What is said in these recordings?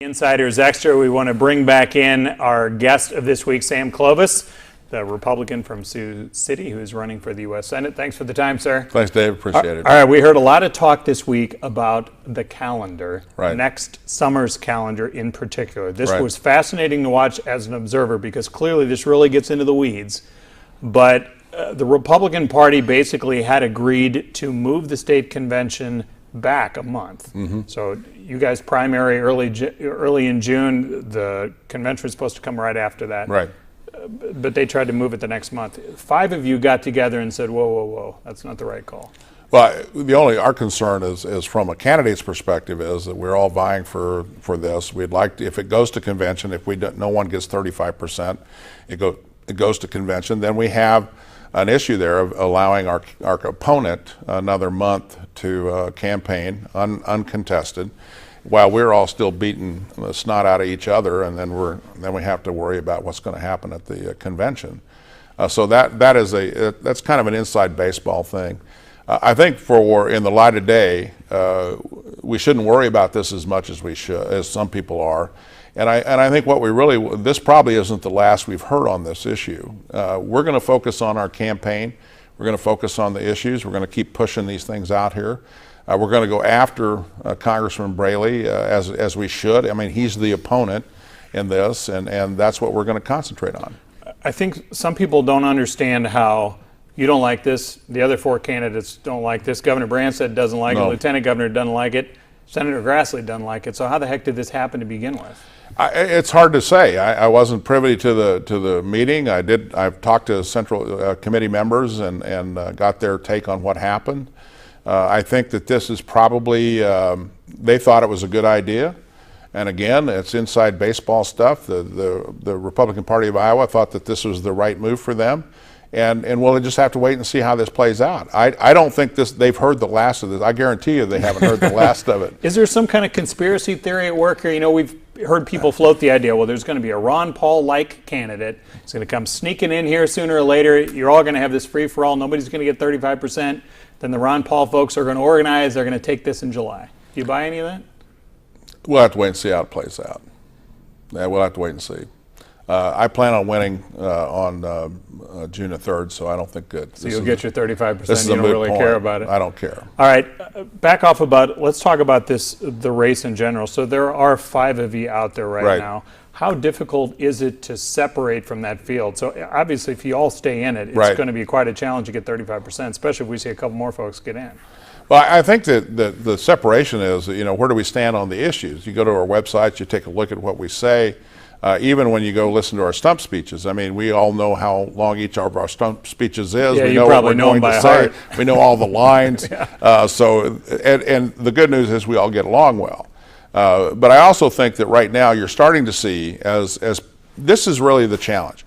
Insiders Extra, we want to bring back in our guest of this week, Sam Clovis, the Republican from Sioux City who is running for the U.S. Senate. Thanks for the time, sir. Thanks, Dave. Appreciate it. All right, we heard a lot of talk this week about the calendar, right. Next summer's calendar in particular. This was fascinating to watch as an observer because clearly this really gets into the weeds. But the Republican Party basically had agreed to move the state convention back a month. So you guys primary early in June. The convention was supposed to come right after that. Right. But they tried to move it the next month. 5 of you got together and said, whoa, that's not the right call. Well, our concern is from a candidate's perspective is that we're all vying for this. We'd like to, if it goes to convention, if no one gets 35%, it goes to convention, then we have an issue there of allowing our opponent another month to campaign uncontested, while we're all still beating the snot out of each other, and then we have to worry about what's going to happen at the convention. So that's kind of an inside baseball thing. I think in the light of day, we shouldn't worry about this as much as we should, as some people are. And I think this probably isn't the last we've heard on this issue. We're going to focus on our campaign. We're going to focus on the issues. We're going to keep pushing these things out here. We're going to go after Congressman Braley as we should. I mean, he's the opponent in this, and that's what we're going to concentrate on. I think some people don't understand how you don't like this. The other 4 candidates don't like this. Governor Branstad doesn't like it. Lieutenant Governor doesn't like it. Senator Grassley doesn't like it. So how the heck did this happen to begin with? It's hard to say. I wasn't privy to the meeting. I've talked to Central Committee members and got their take on what happened. I think that this is probably they thought it was a good idea, and again, it's inside baseball stuff. The Republican Party of Iowa thought that this was the right move for them, and we'll just have to wait and see how this plays out. I don't think they've heard the last of this. I guarantee you they haven't heard the last of it. Is there some kind of conspiracy theory at work here? You know, we've heard people float the idea, well, there's going to be a Ron Paul-like candidate. He's going to come sneaking in here sooner or later. You're all going to have this free-for-all. Nobody's going to get 35%. Then the Ron Paul folks are going to organize. They're going to take this in July. Do you buy any of that? We'll have to wait and see how it plays out. Yeah, we'll have to wait and see. I plan on winning on June the 3rd, so I don't think good. So you'll get your 35%. You don't really care about it. I don't care. All right, back off let's talk about the race in general. So there are 5 of you out there right now. How difficult is it to separate from that field? So obviously, if you all stay in it, it's going to be quite a challenge to get 35%, especially if we see a couple more folks get in. Well, I think that the separation is, where do we stand on the issues? You go to our websites, you take a look at what we say. Even when you go listen to our stump speeches, I mean, we all know how long each of our stump speeches is. Yeah, we you know probably what we're know going them by to heart. say. We know all the lines. Yeah. And the good news is we all get along well. But I also think that right now you're starting to see, as this is really the challenge.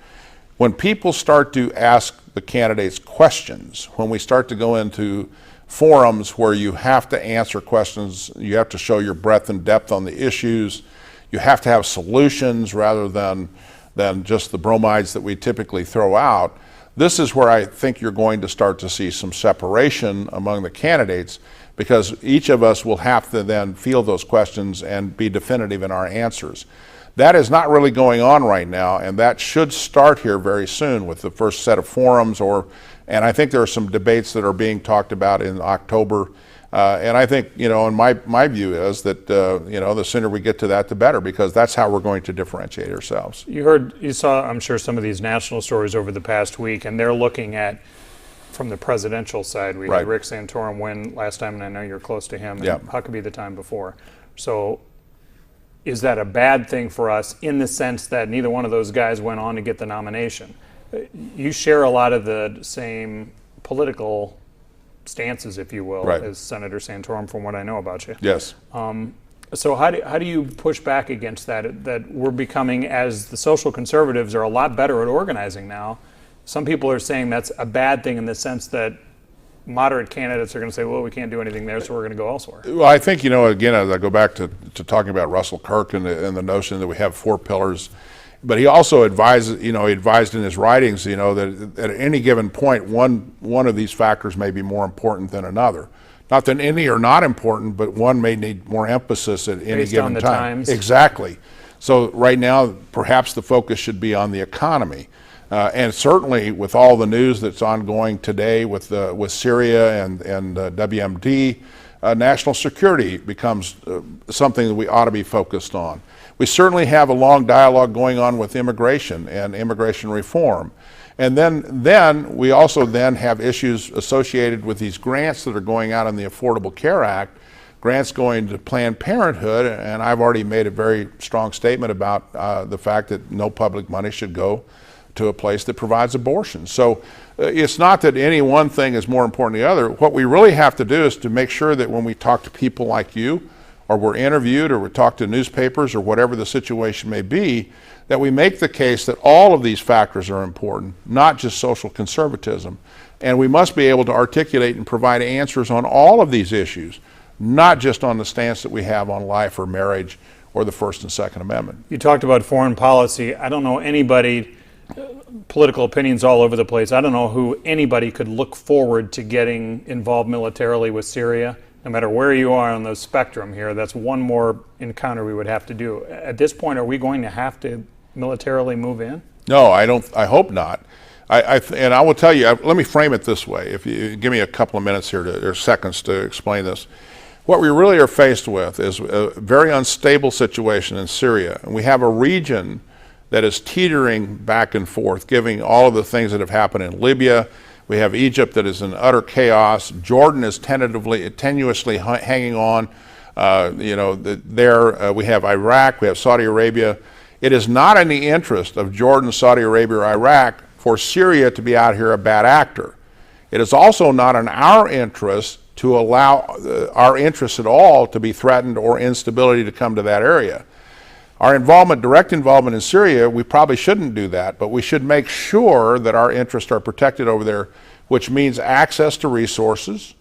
When people start to ask the candidates questions, when we start to go into forums where you have to answer questions, you have to show your breadth and depth on the issues, you have to have solutions rather than just the bromides that we typically throw out. This is where I think you're going to start to see some separation among the candidates, because each of us will have to then field those questions and be definitive in our answers. That is not really going on right now, and that should start here very soon with the first set of forums, and I think there are some debates that are being talked about in October. And I think, and my view is that, the sooner we get to that, the better, because that's how we're going to differentiate ourselves. You saw, I'm sure, some of these national stories over the past week, and they're looking at, from the presidential side, we had Rick Santorum win last time, and I know you're close to him, and Huckabee the time before. So is that a bad thing for us in the sense that neither one of those guys went on to get the nomination? You share a lot of the same political stances, if you will, as Senator Santorum, from what I know about you. Yes. So how do you push back against that we're becoming, as the social conservatives are a lot better at organizing now? Some people are saying that's a bad thing in the sense that moderate candidates are going to say, well, we can't do anything there, so we're going to go elsewhere. Well, I think, again, as I go back to talking about Russell Kirk and the notion that we have 4 pillars, but he also advised in his writings, that at any given point, one of these factors may be more important than another. Not that any are not important, but one may need more emphasis at any Based given on the time. times. Exactly. So right now, perhaps the focus should be on the economy. And certainly with all the news that's ongoing today with Syria and WMD, national security becomes something that we ought to be focused on. We certainly have a long dialogue going on with immigration and immigration reform. And then we also then have issues associated with these grants that are going out in the Affordable Care Act, grants going to Planned Parenthood, and I've already made a very strong statement about the fact that no public money should go to a place that provides abortion. So it's not that any one thing is more important than the other. What we really have to do is to make sure that when we talk to people like you, or we're interviewed, or we talk to newspapers, or whatever the situation may be, that we make the case that all of these factors are important, not just social conservatism. And we must be able to articulate and provide answers on all of these issues, not just on the stance that we have on life or marriage or the First and Second Amendment. You talked about foreign policy. I don't know anybody, political opinions all over the place. I don't know who anybody could look forward to getting involved militarily with Syria. No matter where you are on the spectrum here, that's one more encounter we would have to do. At this point, are we going to have to militarily move in? No, I don't. I hope not. And I will tell you, let me frame it this way. If you give me a couple of minutes here, or seconds to explain this. What we really are faced with is a very unstable situation in Syria. And we have a region that is teetering back and forth, giving all of the things that have happened in Libya. We have Egypt that is in utter chaos. Jordan is tenuously hanging on. We have Iraq, we have Saudi Arabia. It is not in the interest of Jordan, Saudi Arabia, or Iraq for Syria to be out here a bad actor. It is also not in our interest to allow our interests at all to be threatened or instability to come to that area. Our direct involvement in Syria, we probably shouldn't do that, but we should make sure that our interests are protected over there, which means access to resources,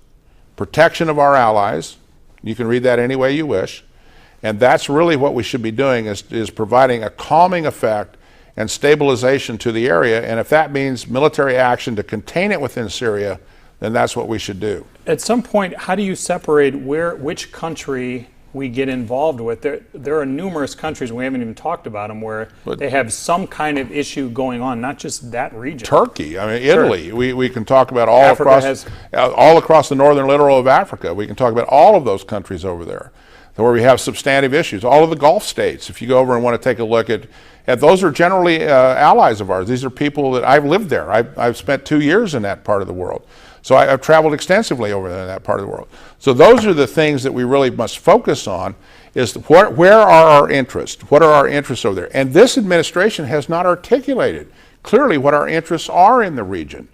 protection of our allies. You can read that any way you wish. And that's really what we should be doing, is providing a calming effect and stabilization to the area. And if that means military action to contain it within Syria, then that's what we should do. At some point, how do you separate which country we get involved with? There are numerous countries, and we haven't even talked about them, where they have some kind of issue going on, not just that region. Turkey, I mean, Italy. Sure. We can talk about all across the northern littoral of Africa. We can talk about all of those countries over there where we have substantive issues. All of the Gulf states, if you go over and want to take a look at those are generally allies of ours. These are people that I've lived there. I've spent 2 years in that part of the world. So I've traveled extensively over there in that part of the world. So those are the things that we really must focus on, is where are our interests? What are our interests over there? And this administration has not articulated clearly what our interests are in the region.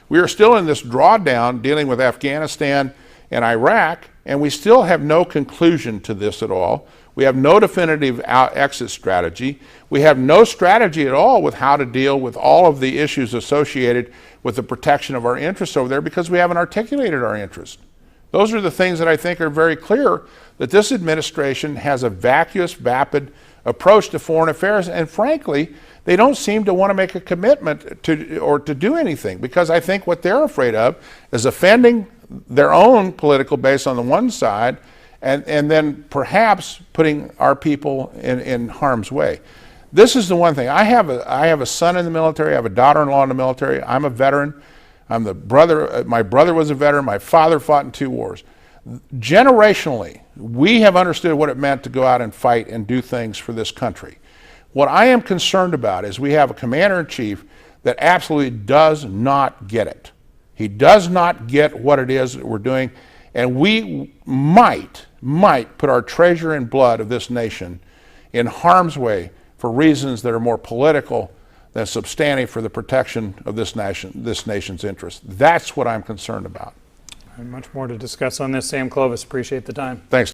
We are still in this drawdown dealing with Afghanistan and Iraq, and we still have no conclusion to this at all. We have no definitive exit strategy. We have no strategy at all with how to deal with all of the issues associated with the protection of our interests over there, because we haven't articulated our interests. Those are the things that I think are very clear, that this administration has a vacuous, vapid approach to foreign affairs, and frankly, they don't seem to want to make a commitment to do anything, because I think what they're afraid of is offending their own political base on the one side, and then perhaps putting our people in harm's way. This is the one thing. I have a son in the military. I have a daughter-in-law in the military. I'm a veteran. I'm the brother. My brother was a veteran. My father fought in 2 wars. Generationally, we have understood what it meant to go out and fight and do things for this country. What I am concerned about is we have a commander-in-chief that absolutely does not get it. He does not get what it is that we're doing, and we might put our treasure and blood of this nation in harm's way for reasons that are more political than substantive for the protection of this nation's interests. That's what I'm concerned about. Much more to discuss on this. Sam Clovis, appreciate the time. Thanks.